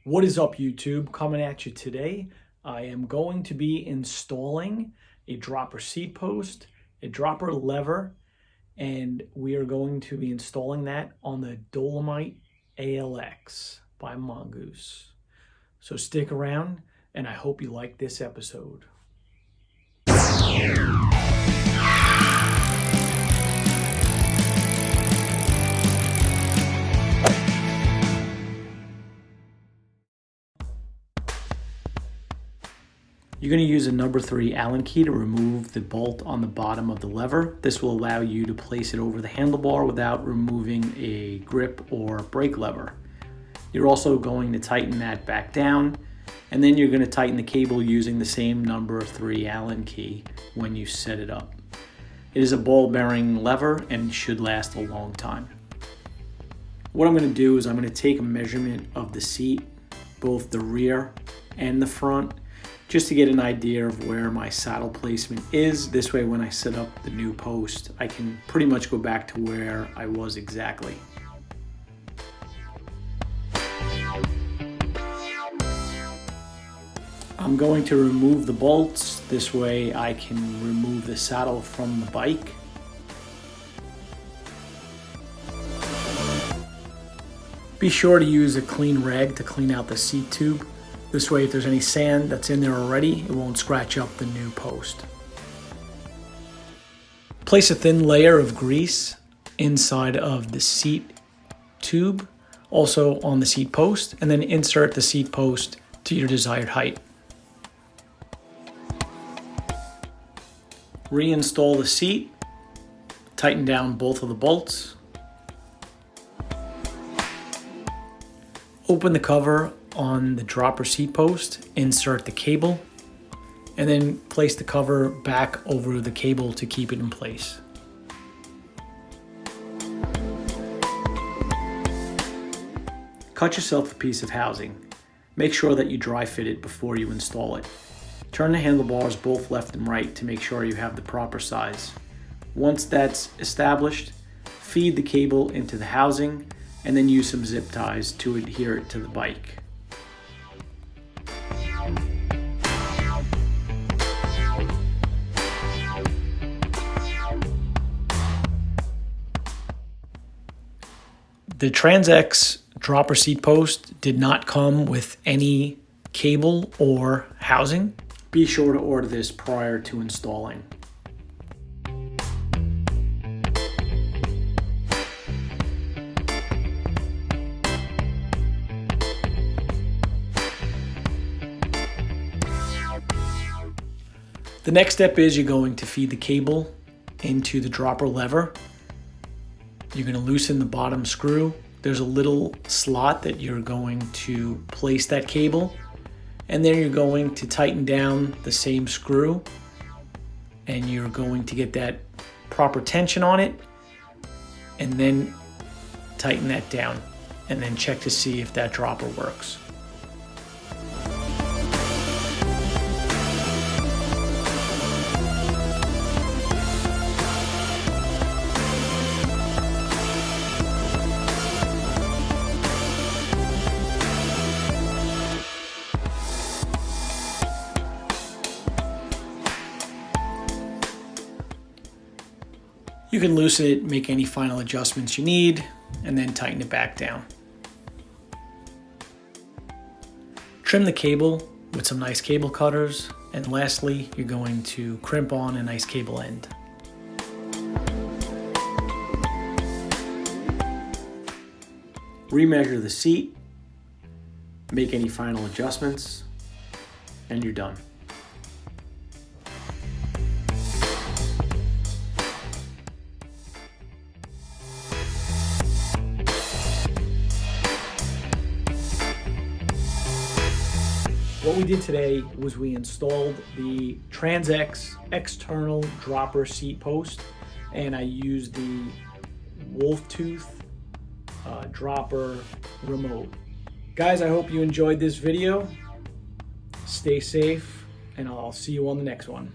What is up, YouTube? Coming at you today. I am going to be installing a dropper seat post, a dropper lever, and we are going to be installing that on the Dolomite ALX by Mongoose. So stick around, and I hope you like this episode. You're going to use a number 3 Allen key to remove the bolt on the bottom of the lever. This will allow you to place it over the handlebar without removing a grip or brake lever. You're also going to tighten that back down, and then you're going to tighten the cable using the same number 3 Allen key when you set it up. It is a ball bearing lever and should last a long time. What I'm going to do is I'm going to take a measurement of the seat, both the rear and the front, just to get an idea of where my saddle placement is. This way, when I set up the new post, I can pretty much go back to where I was exactly. I'm going to remove the bolts. This way I can remove the saddle from the bike. Be sure to use a clean rag to clean out the seat tube. This way, if there's any sand that's in there already, it won't scratch up the new post. Place a thin layer of grease inside of the seat tube, also on the seat post, and then insert the seat post to your desired height. Reinstall the seat, tighten down both of the bolts. Open the cover on the dropper seat post, insert the cable, and then place the cover back over the cable to keep it in place. Cut yourself a piece of housing. Make sure that you dry fit it before you install it. Turn the handlebars both left and right to make sure you have the proper size. Once that's established, feed the cable into the housing and then use some zip ties to adhere it to the bike. The Tranzx dropper seat post did not come with any cable or housing. Be sure to order this prior to installing. The next step is you're going to feed the cable into the dropper lever. You're going to loosen the bottom screw. There's a little slot that you're going to place that cable, and then you're going to tighten down the same screw, and you're going to get that proper tension on it, and then tighten that down, and then check to see if that dropper works. You can loosen it, make any final adjustments you need, and then tighten it back down. Trim the cable with some nice cable cutters, and lastly, you're going to crimp on a nice cable end. Remeasure the seat, make any final adjustments, and you're done. What we did today was we installed the Tranzx external dropper seat post, and I used the wolf tooth dropper remote. Guys, I hope you enjoyed this video. Stay safe, and I'll see you on the next one.